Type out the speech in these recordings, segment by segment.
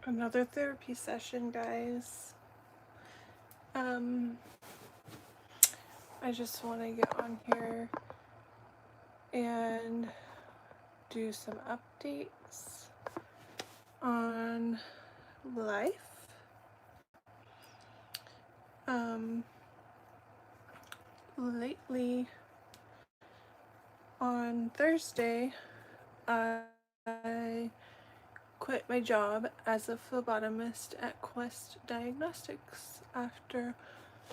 Another therapy session, guys. I just want to get on here and do some updates on life. Lately, on Thursday, I quit my job as a phlebotomist at Quest Diagnostics after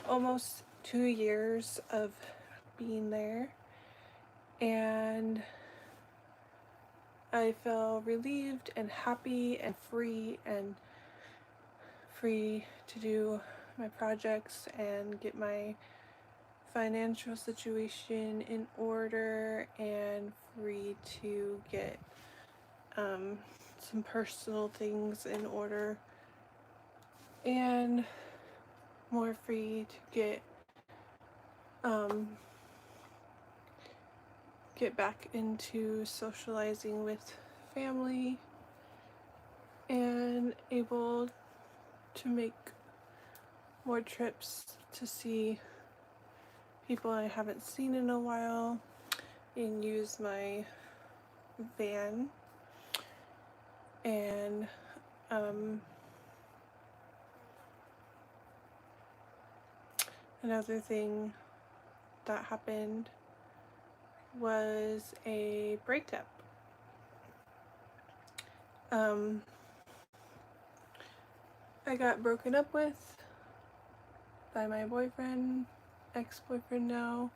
almost 2 years of being there, and I feel relieved and happy and free to do my projects and get my financial situation in order, and free to get some personal things in order, and more free to get back into socializing with family, and able to make more trips to see people I haven't seen in a while, and use my van. And another thing that happened was a breakup. I got broken up with by my boyfriend, ex-boyfriend now.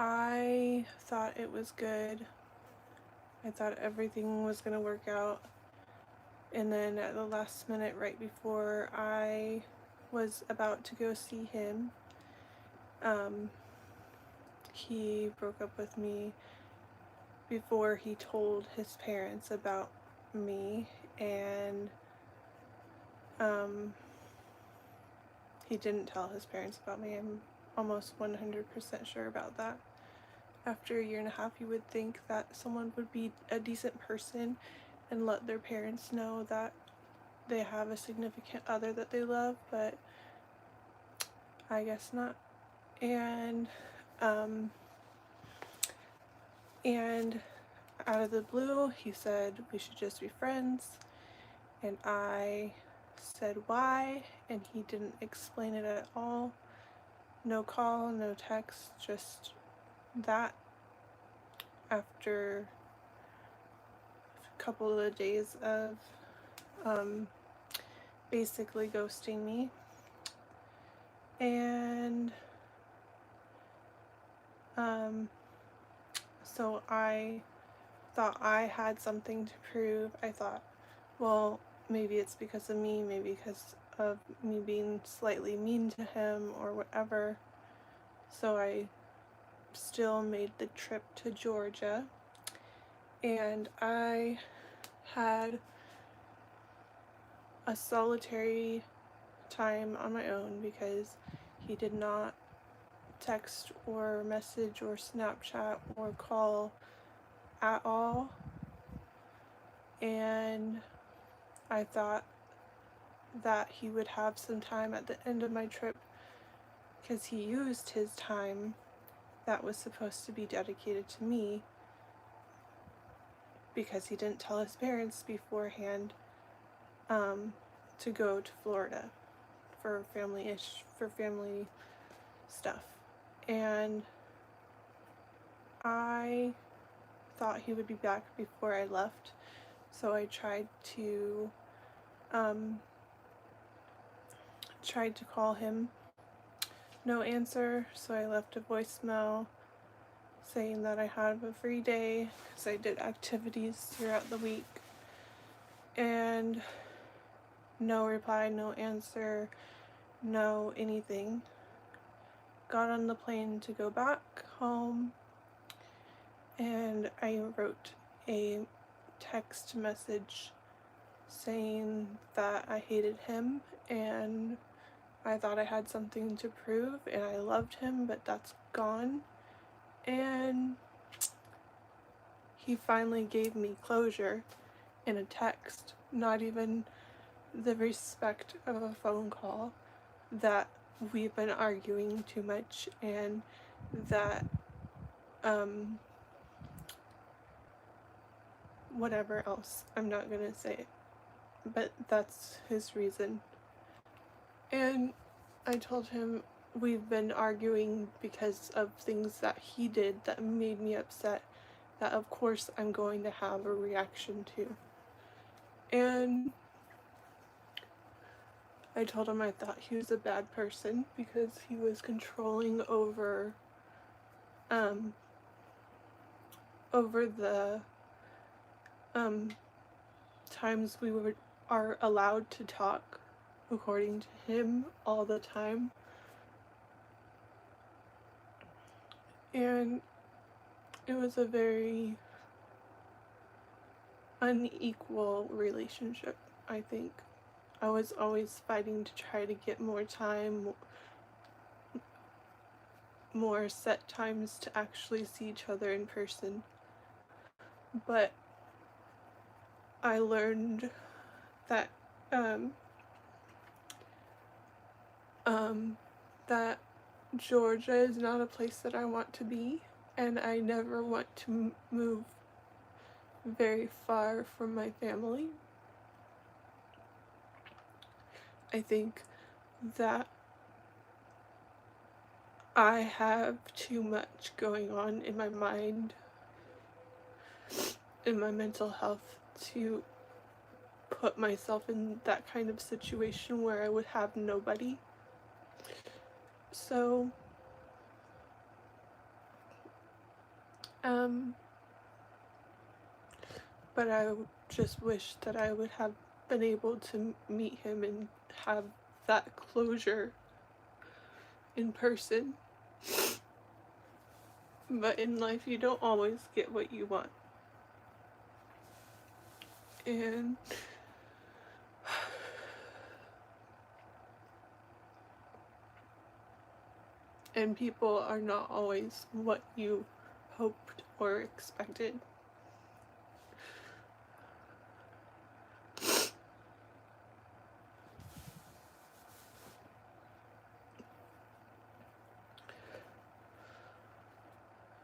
I thought it was good. I thought everything was gonna work out. And then at the last minute, right before I was about to go see him, he broke up with me before he told his parents about me, and he didn't tell his parents about me. I'm almost 100% sure about that. After a year and a half, you would think that someone would be a decent person and let their parents know that they have a significant other that they love, but I guess not. And out of the blue, he said we should just be friends, and I said why, and he didn't explain it at all. No call, no text, just that. After a couple of days of basically ghosting me, and so I thought I had something to prove. I thought, well, maybe it's because of me, maybe because of me being slightly mean to him or whatever. So I still made the trip to Georgia, and I had a solitary time on my own because he did not text or message or Snapchat or call at all. And I thought that he would have some time at the end of my trip, because he used his time that was supposed to be dedicated to me, because he didn't tell his parents beforehand, to go to Florida for family stuff. And I thought he would be back before I left, so I tried to call him. No answer, so I left a voicemail saying that I had a free day because I did activities throughout the week, and no reply, no answer, no anything. Got on the plane to go back home, and I wrote a text message saying that I hated him and I thought I had something to prove and I loved him, but that's gone. And he finally gave me closure in a text, not even the respect of a phone call, that we've been arguing too much and that whatever else, I'm not gonna say it, but that's his reason. And I told him we've been arguing because of things that he did that made me upset, that of course I'm going to have a reaction to. And I told him I thought he was a bad person because he was controlling over the times we are allowed to talk, according to him, all the time. And it was a very unequal relationship, I think. I was always fighting to try to get more time, more set times to actually see each other in person. But I learned that that Georgia is not a place that I want to be, and I never want to move very far from my family. I think that I have too much going on in my mind, in my mental health, to put myself in that kind of situation where I would have nobody. So, but I just wish that I would have been able to meet him and have that closure in person. But in life, you don't always get what you want. And people are not always what you hoped or expected.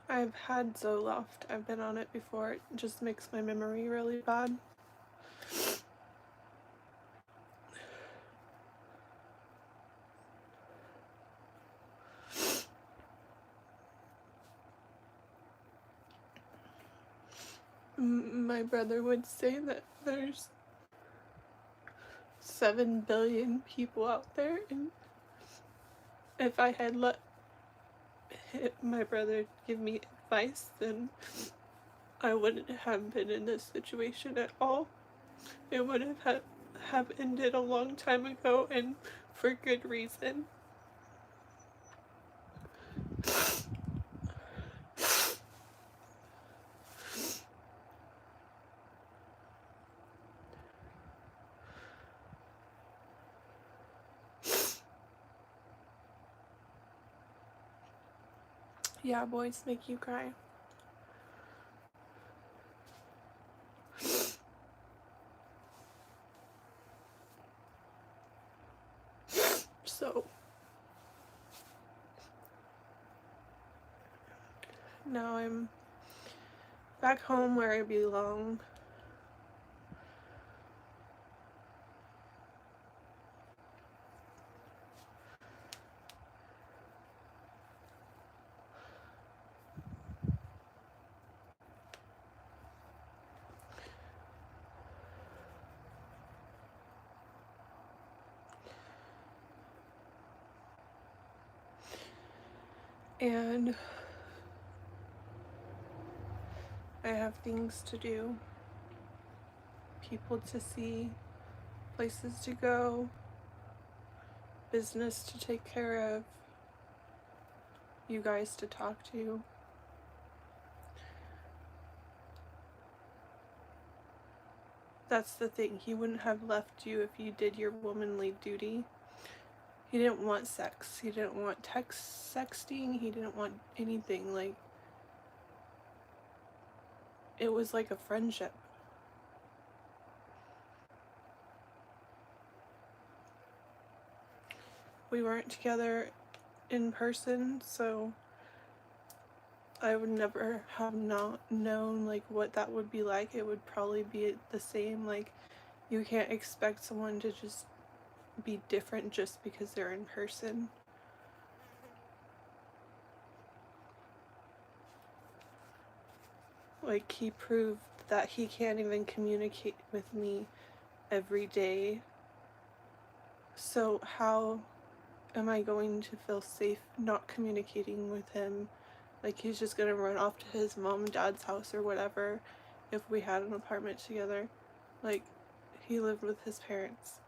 I've had Zoloft. I've been on it before. It just makes my memory really bad. My brother would say that there's 7 billion people out there, and if I had let my brother give me advice, then I wouldn't have been in this situation at all. It would have ended a long time ago, and for good reason. Yeah, boys make you cry. So now I'm back home where I belong. And I have things to do, people to see, places to go, business to take care of, you guys to talk to. That's the thing. He wouldn't have left you if you did your womanly duty. He didn't want sex. He didn't want text sexting. He didn't want anything. Like, it was like a friendship. We weren't together in person, so I would never have not known like what that would be like. It would probably be the same. Like, you can't expect someone to just be different just because they're in person. Like, he proved that he can't even communicate with me every day. So how am I going to feel safe not communicating with him? Like, he's just gonna run off to his mom and dad's house or whatever if we had an apartment together. Like, he lived with his parents.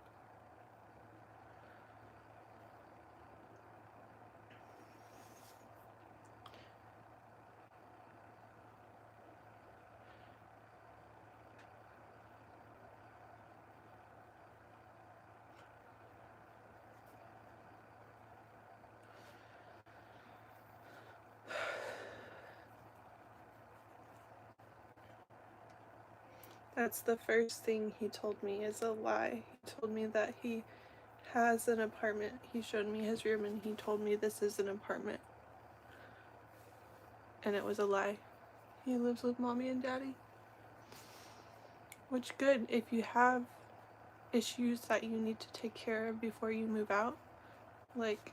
That's the first thing he told me is a lie. He told me that he has an apartment. He showed me his room and he told me this is an apartment. And it was a lie. He lives with mommy and daddy. Which, good, if you have issues that you need to take care of before you move out, like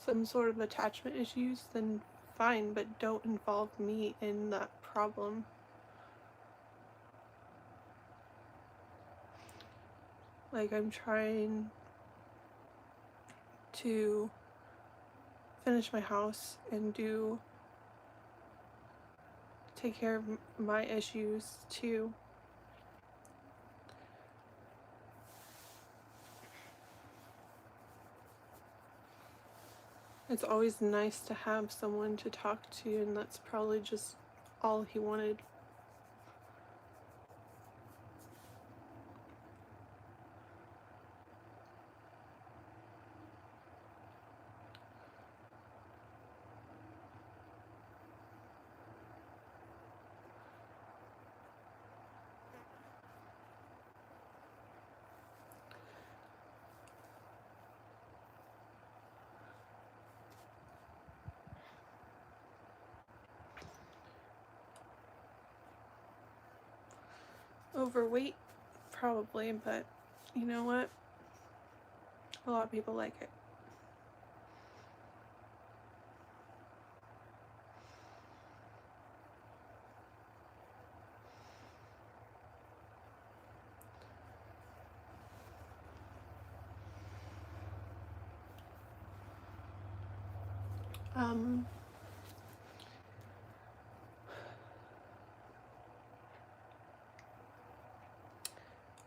some sort of attachment issues, then fine, but don't involve me in that problem. Like, I'm trying to finish my house and take care of my issues too. It's always nice to have someone to talk to, and that's probably just all he wanted. Overweight, probably, but you know what? A lot of people like it.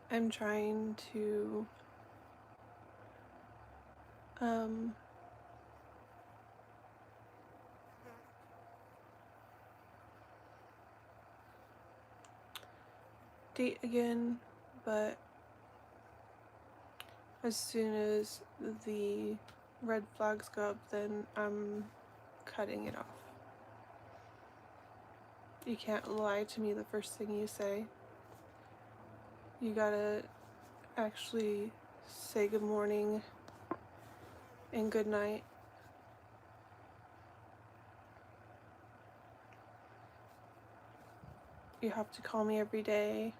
I'm trying to date again, but as soon as the red flags go up, then I'm cutting it off. You can't lie to me the first thing you say. You gotta actually say good morning and good night. You have to call me every day.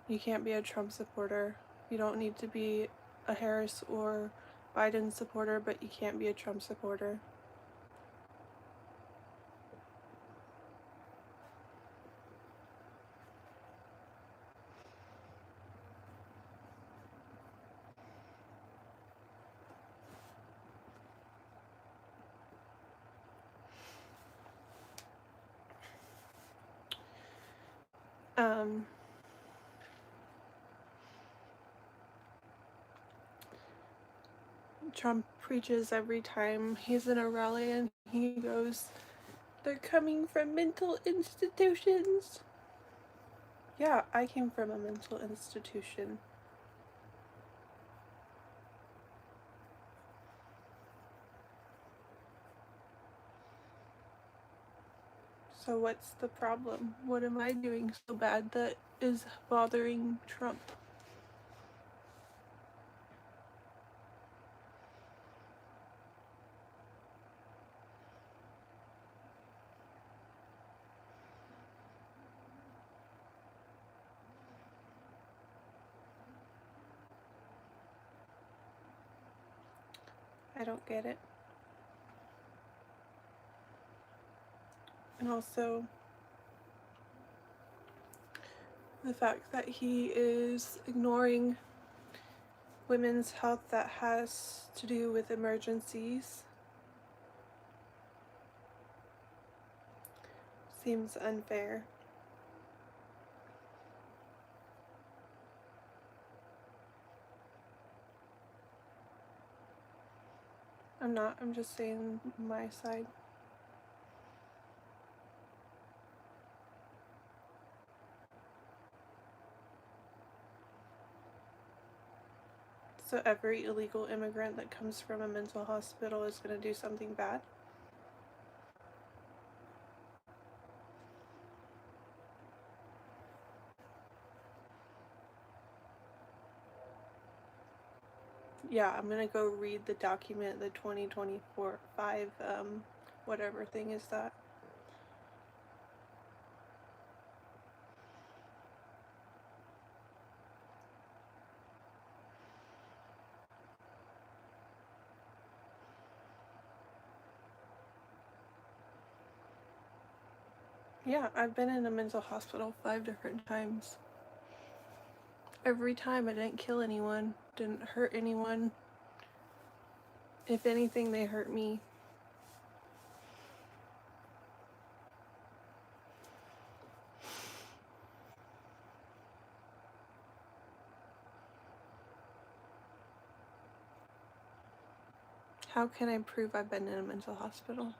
You can't be a Trump supporter. You don't need to be a Harris or Biden supporter, but you can't be a Trump supporter. Trump preaches every time he's in a rally and he goes, "They're coming from mental institutions." Yeah, I came from a mental institution. So what's the problem? What am I doing so bad that is bothering Trump? I don't get it. And also the fact that he is ignoring women's health that has to do with emergencies seems unfair. I'm just saying my side. So every illegal immigrant that comes from a mental hospital is going to do something bad? Yeah, I'm going to go read the document, the 2024 5 whatever thing is that. Yeah, I've been in a mental hospital 5 different times. Every time I didn't kill anyone, didn't hurt anyone. If anything, they hurt me. How can I prove I've been in a mental hospital?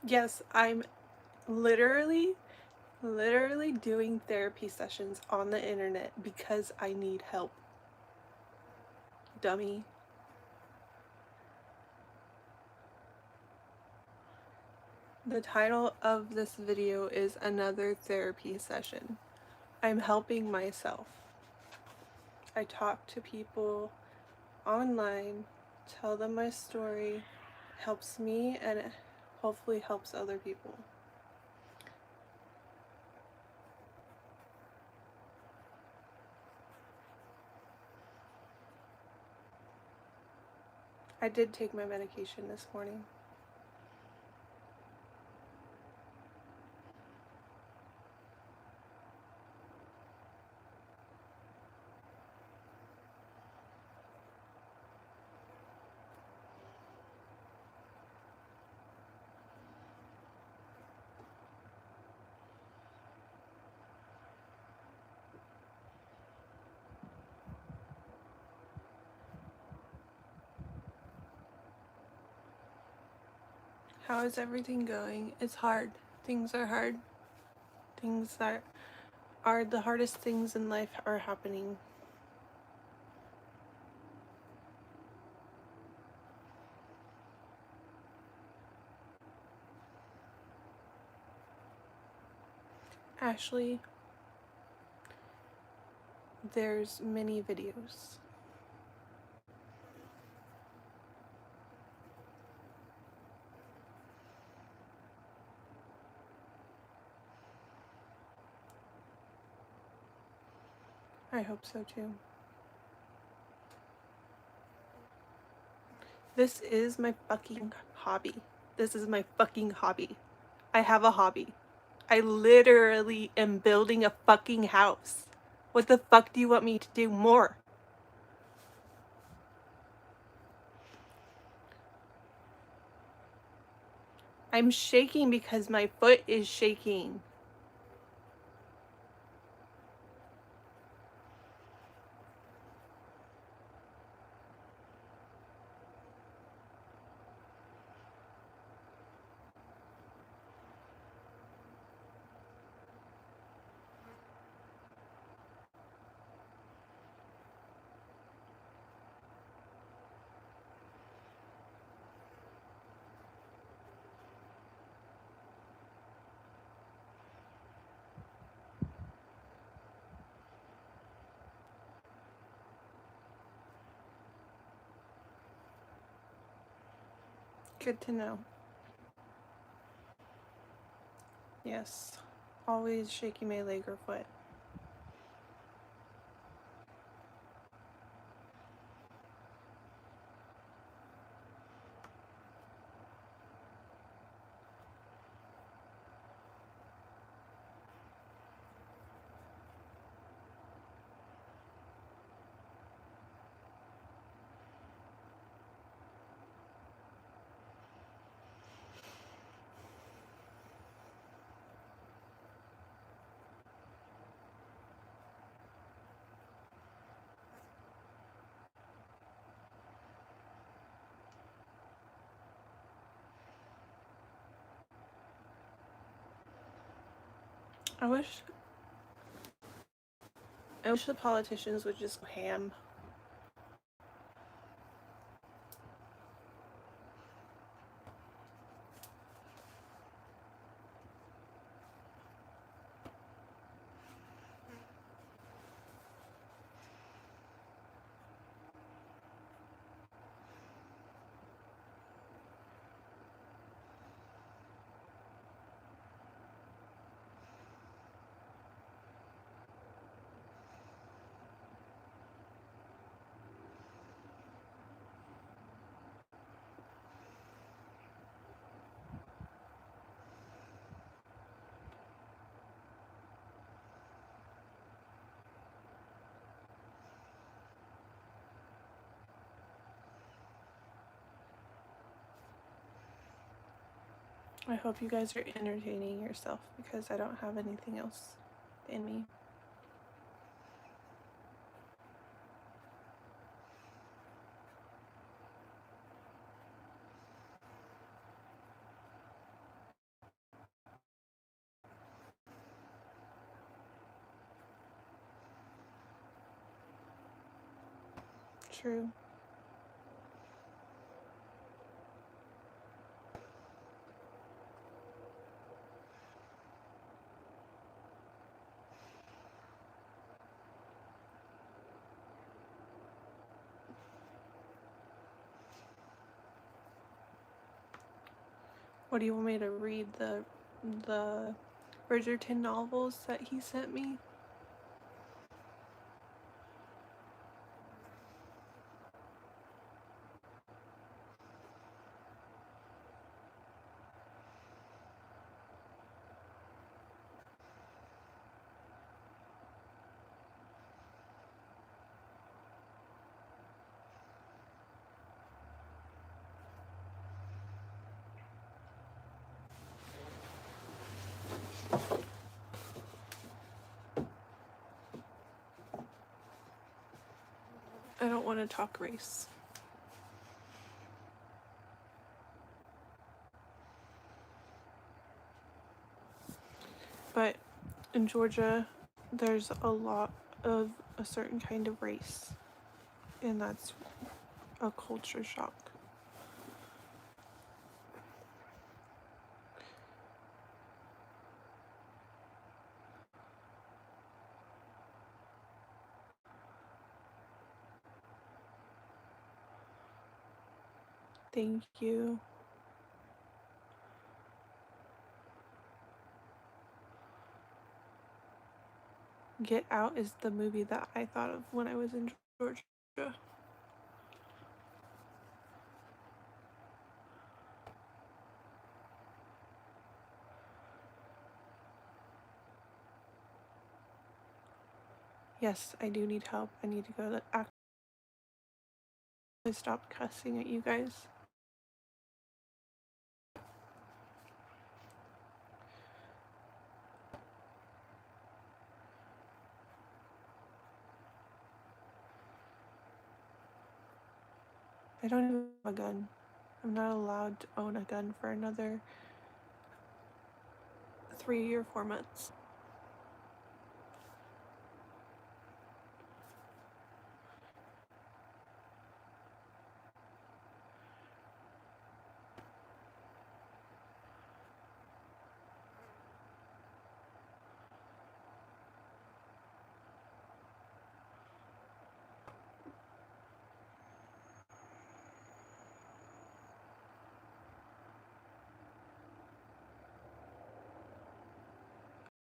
Yes, I'm literally doing therapy sessions on the internet because I need help. Dummy. The title of this video is Another Therapy Session. I'm helping myself. I talk to people online, tell them my story, helps me, and it hopefully helps other people. I did take my medication this morning. How is everything going? It's hard. Things are hard. Things that are the hardest things in life are happening. Ashley, there's many videos. I hope so too. This is my fucking hobby. This is my fucking hobby. I have a hobby. I literally am building a fucking house. What the fuck do you want me to do more? I'm shaking because my foot is shaking. Good to know. Yes. Always shaking my leg or foot. I wish the politicians would just go ham. I hope you guys are entertaining yourself because I don't have anything else in me. True. What do you want me to read? The Bridgerton novels that he sent me? I don't want to talk race. But in Georgia, there's a lot of a certain kind of race, and that's a culture shock. Thank you. Get Out is the movie that I thought of when I was in Georgia. Yes, I do need help. I need to go to actually stop cussing at you guys. I don't even have a gun. I'm not allowed to own a gun for another 3 or 4 months.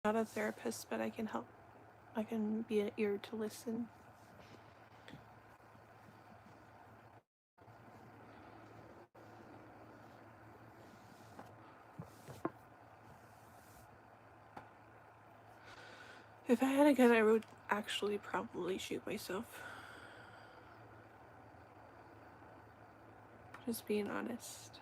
not a therapist, but I can help. I can be an ear to listen. If I had a gun, I would actually probably shoot myself. Just being honest.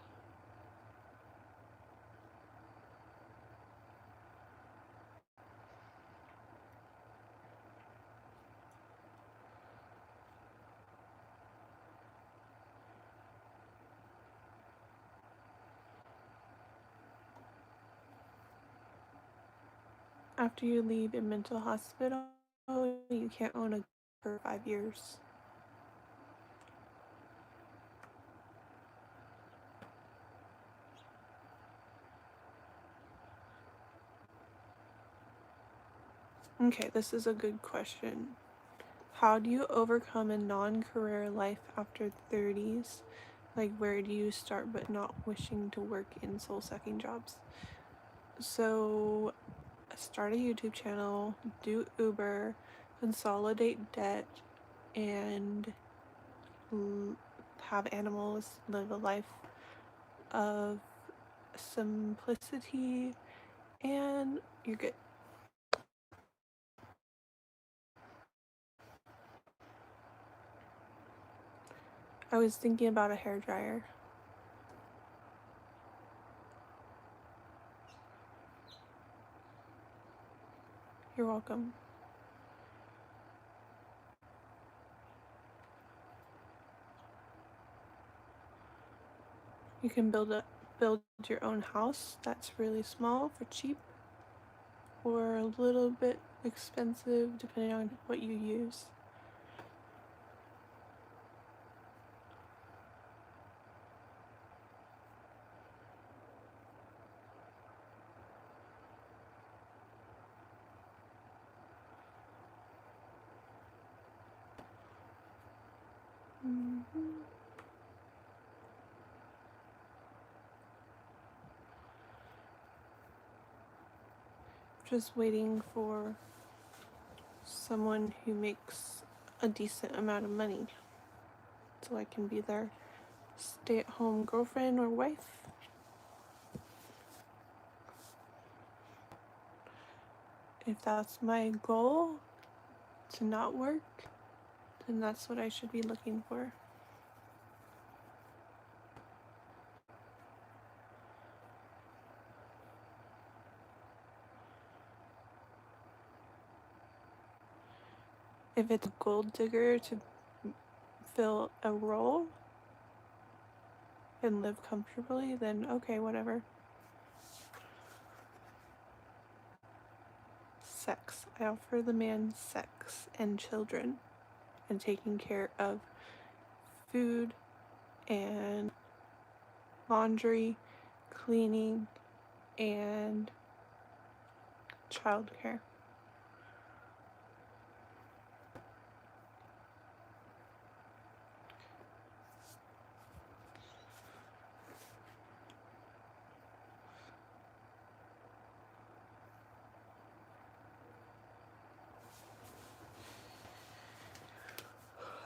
After you leave a mental hospital, you can't own a gun for 5 years. Okay, this is a good question. How do you overcome a non-career life after 30s? Like, where do you start but not wishing to work in soul-sucking jobs? So, start a YouTube channel, do Uber, consolidate debt, and have animals, live a life of simplicity, and you're good. I was thinking about a hair dryer. You're welcome. You can build your own house that's really small for cheap, or a little bit expensive depending on what you use. Just waiting for someone who makes a decent amount of money so I can be their stay-at-home girlfriend or wife. If that's my goal, to not work, then that's what I should be looking for. If it's a gold digger to fill a role and live comfortably, then okay, whatever. Sex. I offer the man sex and children and taking care of food and laundry, cleaning, and childcare.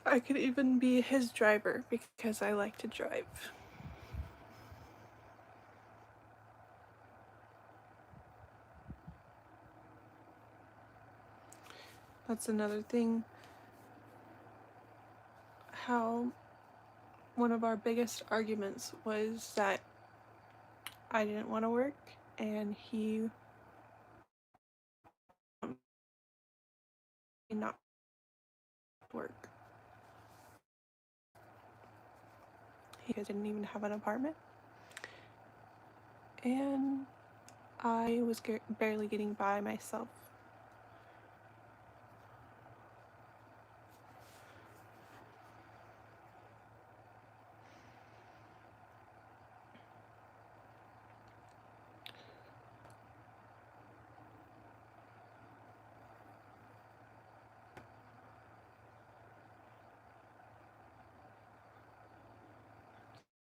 I could even be his driver because I like to drive. That's another thing. How one of our biggest arguments was that I didn't want to work and he did not work. He didn't even have an apartment. And I was barely getting by myself.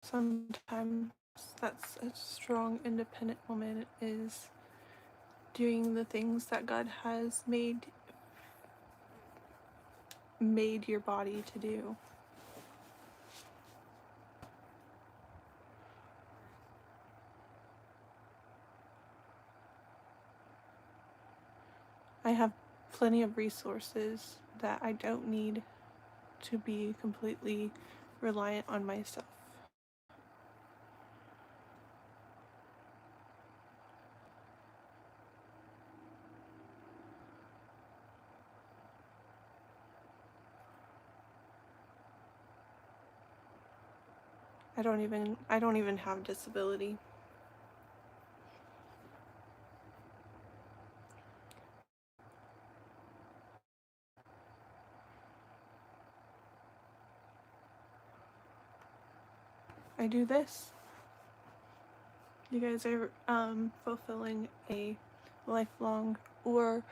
Sometimes that's a strong, independent woman is doing the things that God has made your body to do. I have plenty of resources that I don't need to be completely reliant on myself. I don't even have disability. I do this. You guys are fulfilling a lifelong, or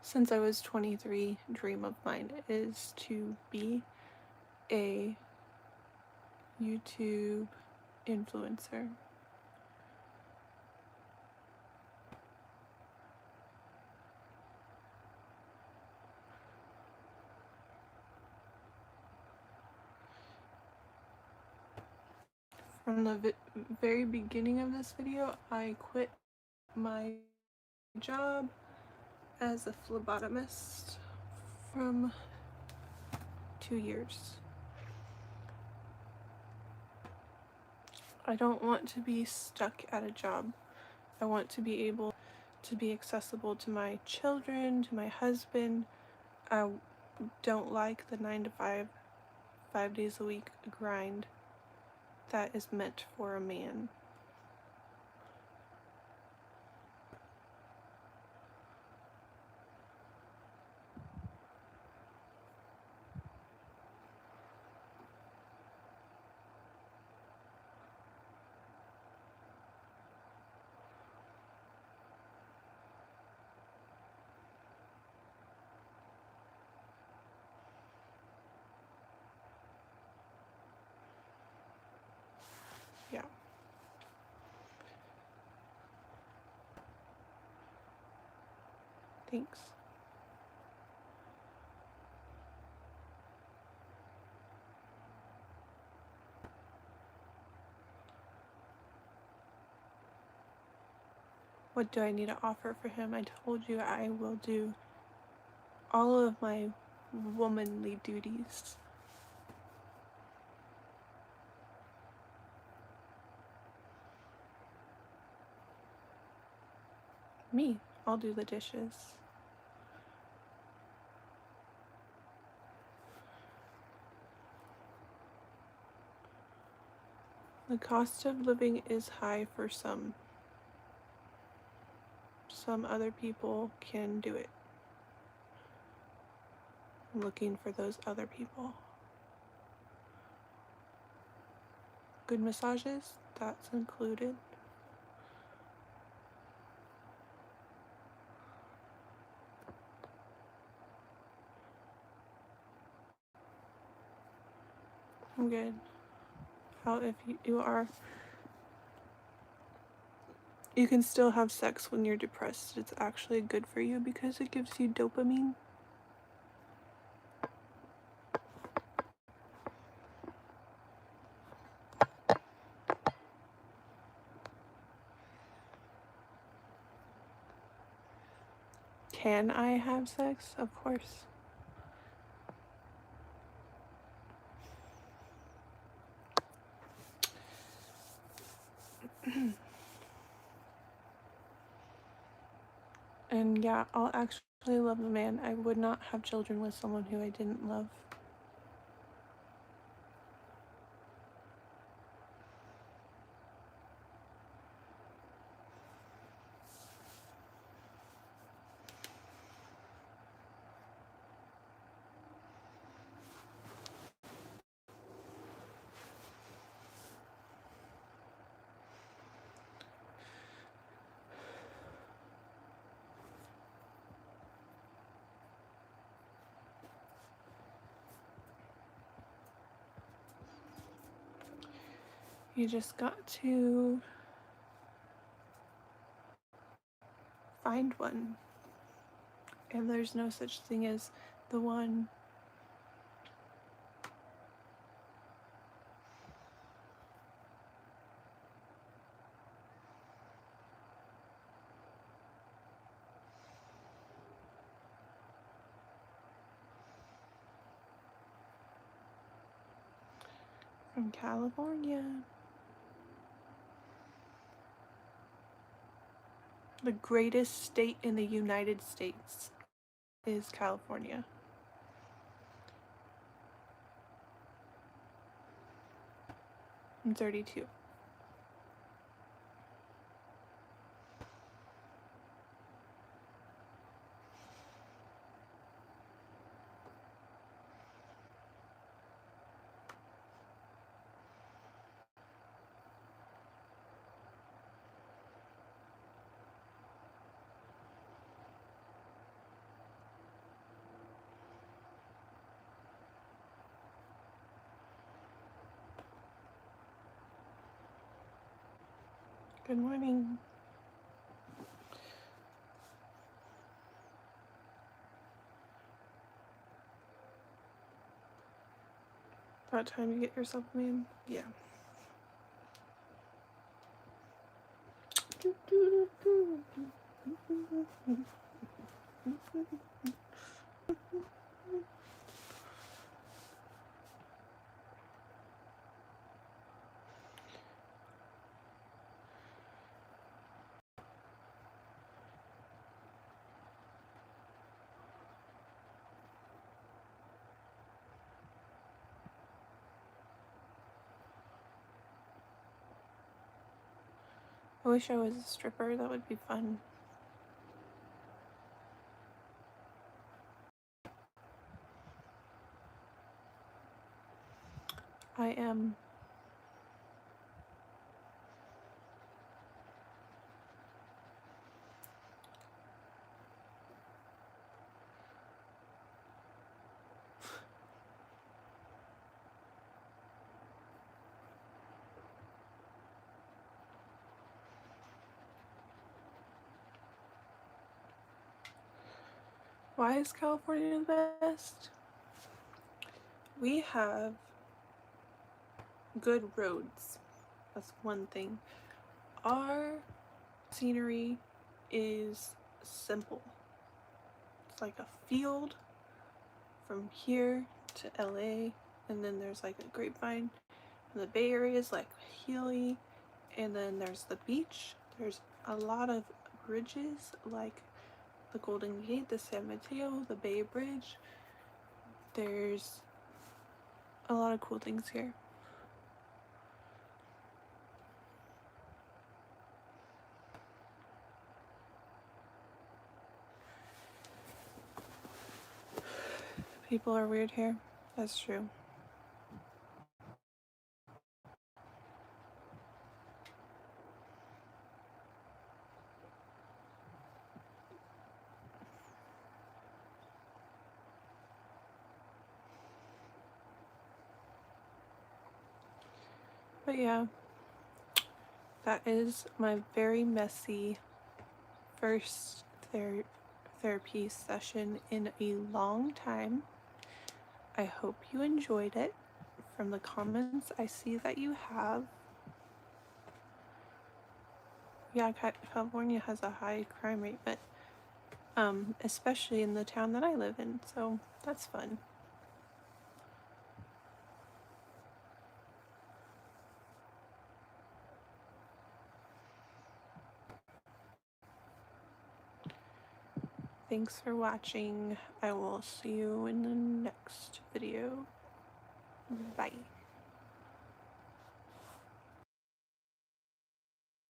since I was 23, dream of mine is to be a YouTube influencer. From the very beginning of this video, I quit my job as a phlebotomist from 2 years. I don't want to be stuck at a job. I want to be able to be accessible to my children, to my husband. I don't like the 9 to 5, 5 days a week grind that is meant for a man. Yeah. Thanks. What do I need to offer for him? I told you I will do all of my womanly duties. Me, I'll do the dishes. The cost of living is high for some. Some other people can do it. I'm looking for those other people. Good massages, that's included. I'm good. How if you are, you can still have sex when you're depressed. It's actually good for you because it gives you dopamine. Can I have sex? Of course. And yeah, I'll actually love a man. I would not have children with someone who I didn't love. You just got to find one. And there's no such thing as the one. From California. The greatest state in the United States is California. I'm 32. Good morning. About time to get yourself a man? Yeah. I wish I was a stripper. That would be fun. I am. Why is California the best? We have good roads. That's one thing. Our scenery is simple. It's like a field from here to LA, and then there's like a grapevine, and the Bay Area is like hilly, and then there's the beach. There's a lot of bridges like the Golden Gate, the San Mateo, the Bay Bridge. There's a lot of cool things here. People are weird here. That's true. But yeah, that is my very messy first therapy session in a long time. I hope you enjoyed it. From the comments I see that you have. Yeah, California has a high crime rate, but especially in the town that I live in, so that's fun. Thanks for watching. I will see you in the next video. Bye.